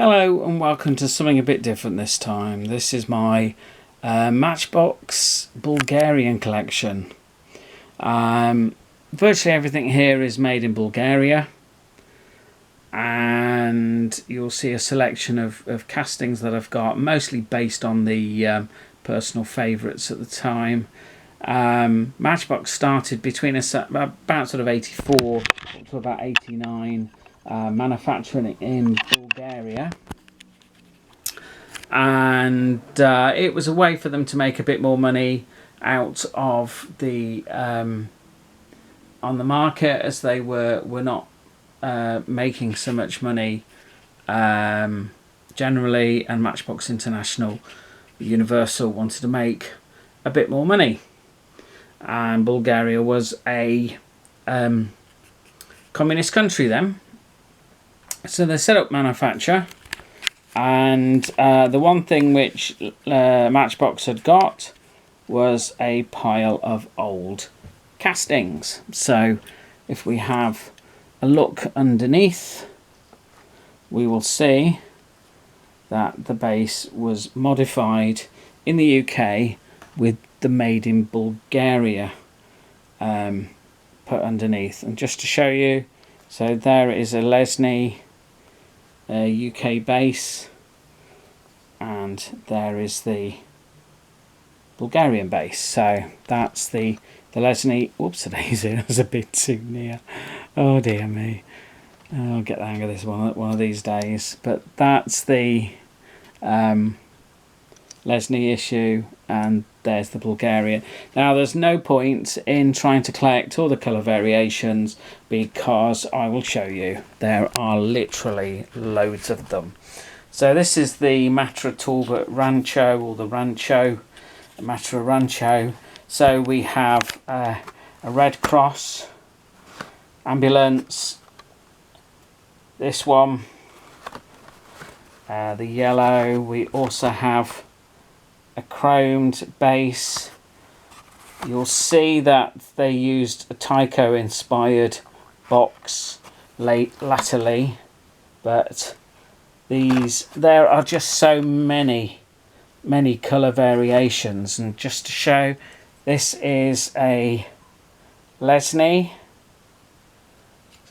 Hello and welcome to something a bit different this time. This is my Matchbox Bulgarian collection. Virtually everything here is made in Bulgaria, and you'll see a selection of castings that I've got, mostly based on the personal favourites at the time. Matchbox started between about sort of 84 to about 89. Manufacturing in Bulgaria, and it was a way for them to make a bit more money out of the on the market, as they were not making so much money generally, and Matchbox International Universal wanted to make a bit more money, and Bulgaria was a communist country then. So they set up manufacture, and the one thing which Matchbox had got was a pile of old castings. So if we have a look underneath, we will see that the base was modified in the UK with the Made in Bulgaria put underneath. And just to show you, so there is a Lesney UK base, and there is the Bulgarian base. So that's the Lesney. Whoops, that was a bit too near. Oh dear me. I'll get the hang of this one of these days. But that's the Lesney issue, and there's the Bulgarian. Now there's no point in trying to collect all the colour variations, because I will show you there are literally loads of them. So this is the Matra Talbot Rancho, or the Matra Rancho. So we have a Red Cross ambulance, this one, the yellow. We also have a chromed base. You'll see that they used a Tyco inspired box latterly, but there are just so many colour variations. And just to show, this is a Lesney,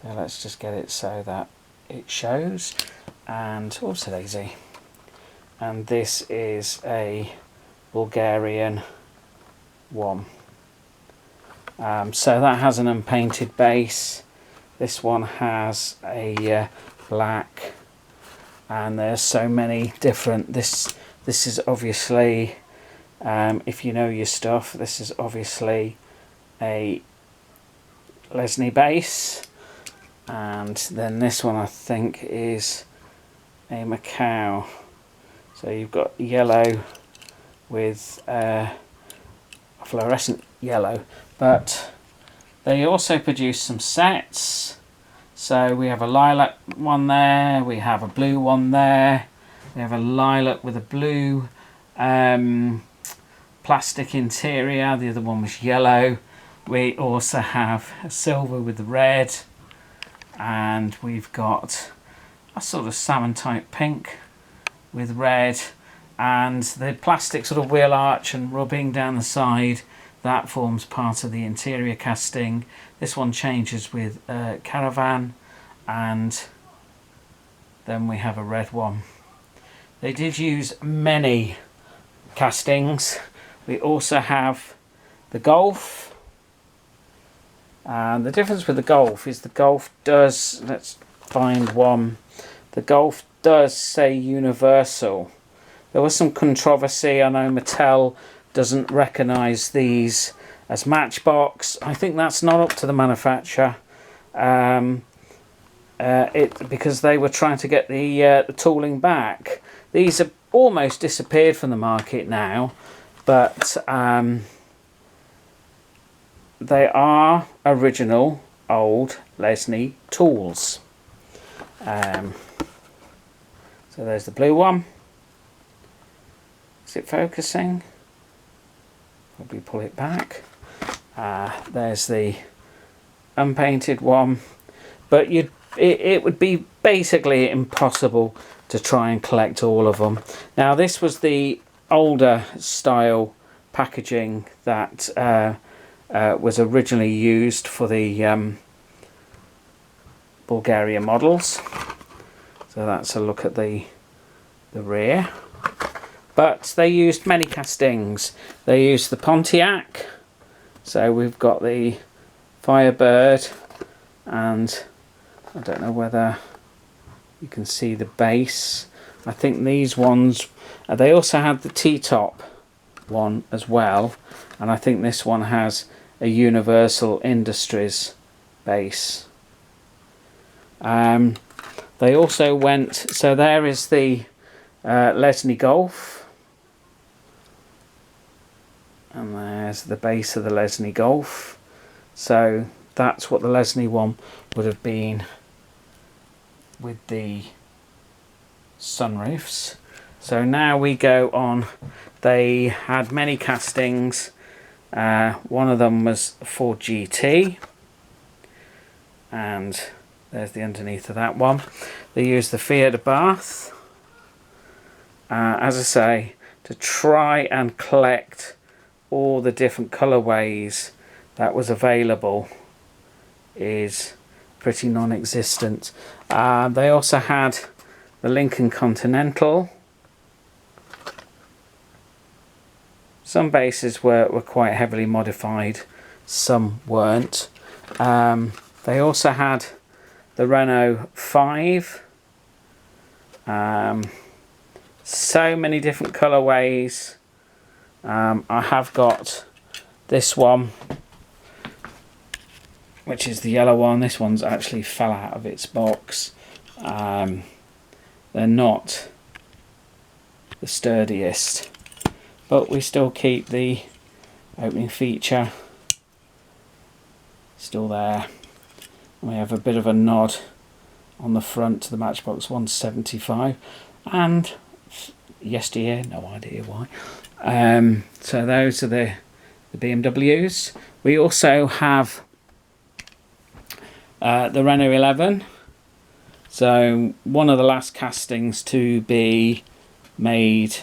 so let's just get it so that it shows, and also daisy, and this is a Bulgarian one. So that has an unpainted base. This one has a black, and there's so many different. This is obviously, if you know your stuff, this is obviously a Lesney base, and then this one I think is a Macau. So you've got yellow with fluorescent yellow, but they also produce some sets. So we have a lilac one there, we have a blue one there, we have a lilac with a blue plastic interior, the other one was yellow. We also have a silver with the red, and we've got a sort of salmon type pink with red, and the plastic sort of wheel arch and rubbing down the side, that forms part of the interior casting. This one changes with Caravan, and then we have a red one. They did use many castings. We also have the Golf, and the difference with the Golf is the Golf does, let's find one, the Golf does say Universal. There was some controversy. I know Mattel doesn't recognise these as Matchbox. I think that's not up to the manufacturer, because they were trying to get the tooling back. These have almost disappeared from the market now, but they are original old Lesney tools. So there's the blue one. Is it focusing? Probably pull it back. There's the unpainted one. But you it would be basically impossible to try and collect all of them. Now this was the older style packaging that was originally used for the Bulgaria models. So that's a look at the rear. But they used many castings. They used the Pontiac. So we've got the Firebird, and I don't know whether you can see the base. I think these ones, they also had the T-top one as well, and I think this one has a Universal Industries base. They also went, so there is the Lesney Golf, and there's the base of the Lesney Golf. So that's what the Lesney one would have been with the sunroofs. So now we go on. They had many castings. One of them was Ford GT, and there's the underneath of that one. They used the Fiat Bath, as I say, to try and collect all the different colourways that was available is pretty non-existent. They also had the Lincoln Continental. Some bases were quite heavily modified, some weren't. They also had the Renault 5. So many different colourways. I have got this one, which is the yellow one. This one's actually fell out of its box. They're not the sturdiest, but we still keep the opening feature still there. We have a bit of a nod on the front to the Matchbox 175, and yesteryear, no idea why. So those are the BMWs. We also have the Renault 11. So one of the last castings to be made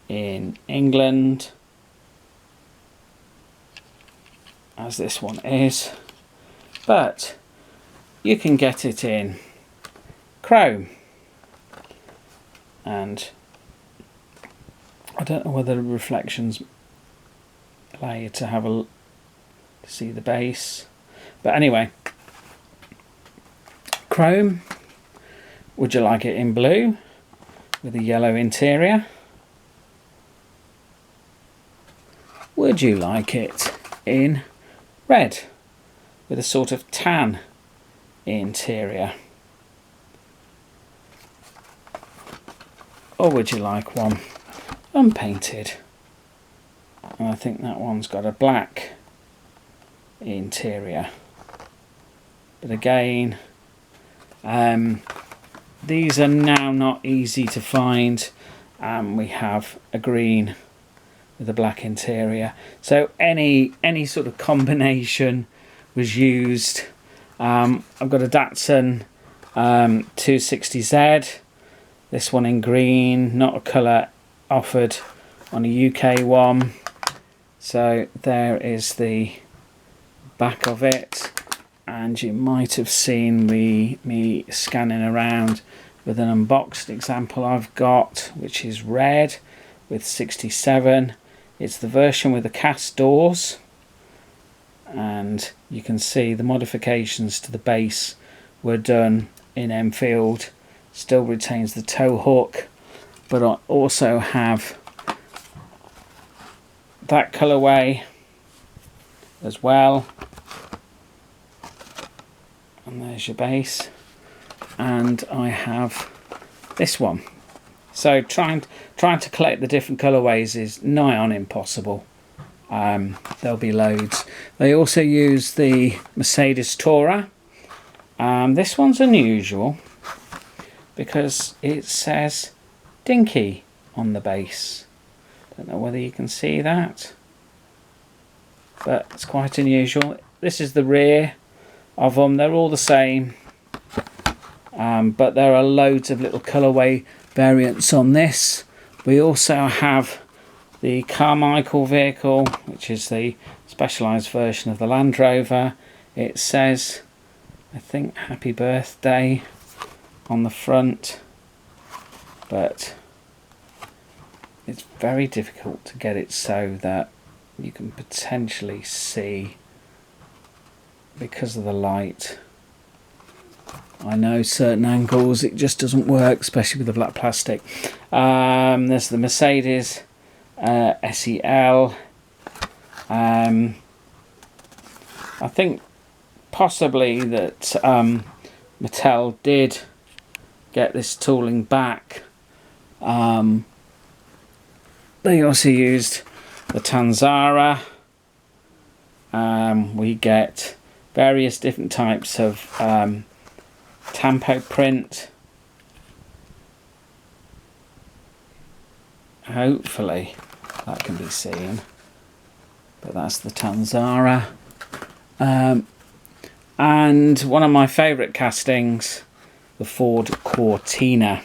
in England, as this one is, but you can get it in chrome, and I don't know whether the reflections allow you to have to see the base, but anyway, chrome. Would you like it in blue with a yellow interior? Would you like it in red with a sort of tan interior? Or would you like one unpainted? And I think that one's got a black interior. But again, these are now not easy to find. We have a green with a black interior. So any sort of combination was used. I've got a Datsun 260Z. This one in green, not a colour offered on a UK one. So there is the back of it, and you might have seen me scanning around with an unboxed example I've got, which is red with 67. It's the version with the cast doors, and you can see the modifications to the base were done in Enfield. Still retains the tow hook, but I also have that colourway as well, and there's your base, and I have this one. So trying to collect the different colourways is nigh on impossible. There'll be loads. They also use the Mercedes Tourer. This one's unusual because it says Dinky on the base. Don't know whether you can see that, but it's quite unusual. This is the rear of them. They're all the same. but there are loads of little colourway variants on this. We also have the Carmichael vehicle, which is the specialised version of the Land Rover. It says, I think, happy birthday on the front, but it's very difficult to get it so that you can potentially see because of the light. I know certain angles it just doesn't work, especially with the black plastic. There's the Mercedes SEL. I think possibly that Mattel did get this tooling back. They also used the Tanzara. We get various different types of tampo print. Hopefully that can be seen, but that's the Tanzara. And one of my favourite castings, the Ford Cortina.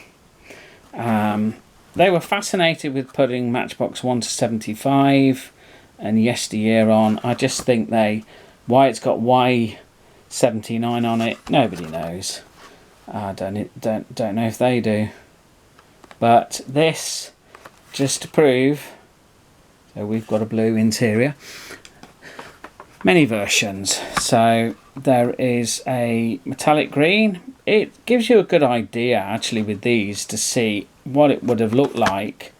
They were fascinated with putting Matchbox 1 to 75 and yesteryear on. I just think why it's got Y79 on it, nobody knows. I don't know if they do. But this, just to prove, so we've got a blue interior. Many versions. So there is a metallic green. It gives you a good idea actually with these to see what it would have looked like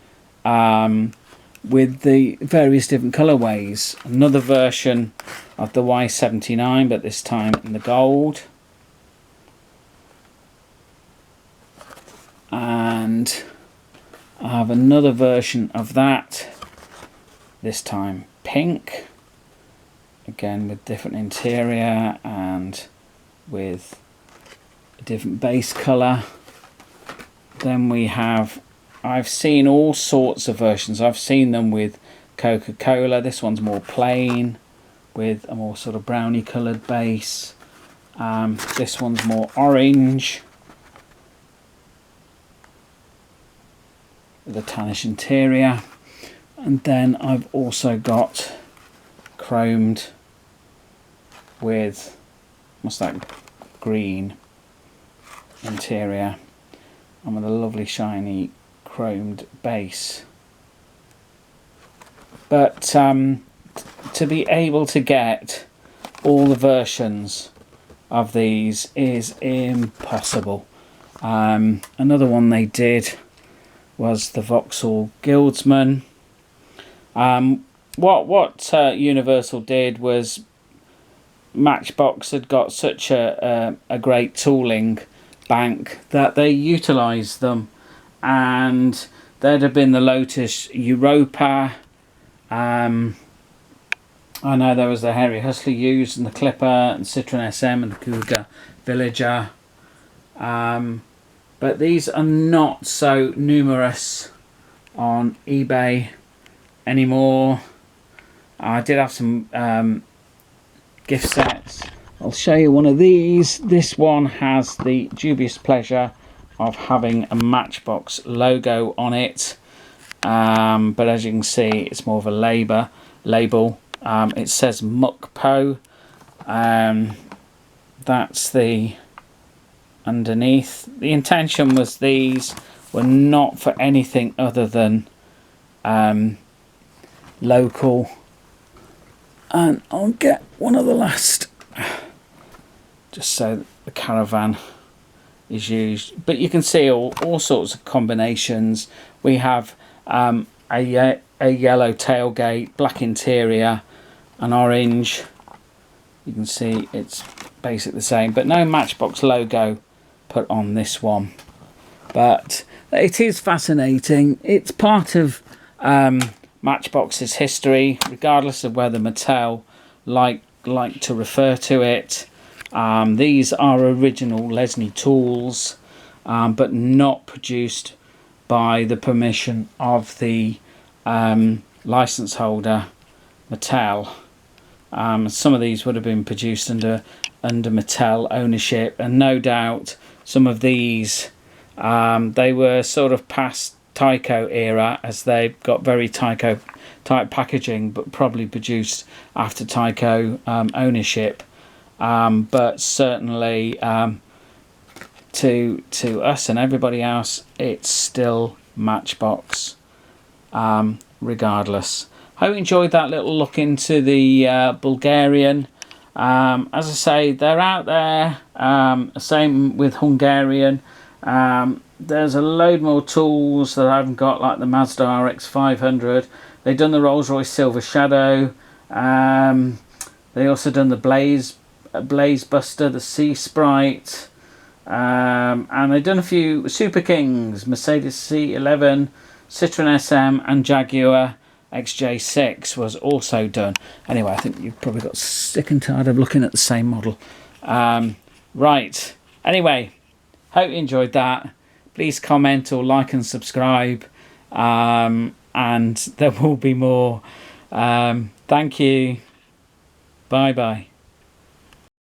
with the various different colorways. Another version of the Y79, but this time in the gold. And I have another version of that, this time pink, again with different interior and with a different base colour. Then we have, I've seen all sorts of versions. I've seen them with Coca-Cola. This one's more plain with a more sort of brownie coloured base. This one's more orange with a tannish interior. And then I've also got chromed with, what's that, green interior, and with a lovely shiny chromed base. But to be able to get all the versions of these is impossible. Another one they did was the Vauxhall Guildsman. What Universal did was Matchbox had got such a great tooling bank that they utilised them, and there'd have been the Lotus Europa. I know there was the Harry Hustler used, and the Clipper, and Citroen SM, and the Cougar Villager. But these are not so numerous on eBay anymore. I did have some gift sets. I'll show you one of these. This one has the dubious pleasure of having a Matchbox logo on it, but as you can see it's more of a label. It says Mukpo. That's the underneath. The intention was these were not for anything other than local. And I'll get one of the last, just so the caravan is used. But you can see all sorts of combinations. We have a yellow tailgate, black interior, an orange. You can see it's basically the same, but no Matchbox logo put on this one. But it is fascinating. It's part of Matchbox's history, regardless of whether Mattel like to refer to it. These are original Lesney tools, but not produced by the permission of the license holder, Mattel. Some of these would have been produced under Mattel ownership, and no doubt some of these. They were sort of past Tyco era, as they've got very Tyco type packaging, but probably produced after Tyco ownership. But certainly to us and everybody else, it's still Matchbox, regardless. Hope you enjoyed that little look into the Bulgarian. As I say, they're out there. Same with Hungarian. There's a load more tools that I haven't got, like the Mazda RX-500. They've done the Rolls-Royce Silver Shadow. They also done the Blaze Buster, the Sea Sprite. And they've done a few Super Kings, Mercedes C11, Citroen SM, and Jaguar XJ6 was also done. Anyway, I think you've probably got sick and tired of looking at the same model. Right. Anyway, hope you enjoyed that. Please comment or like and subscribe. And there will be more. Thank you. Bye bye.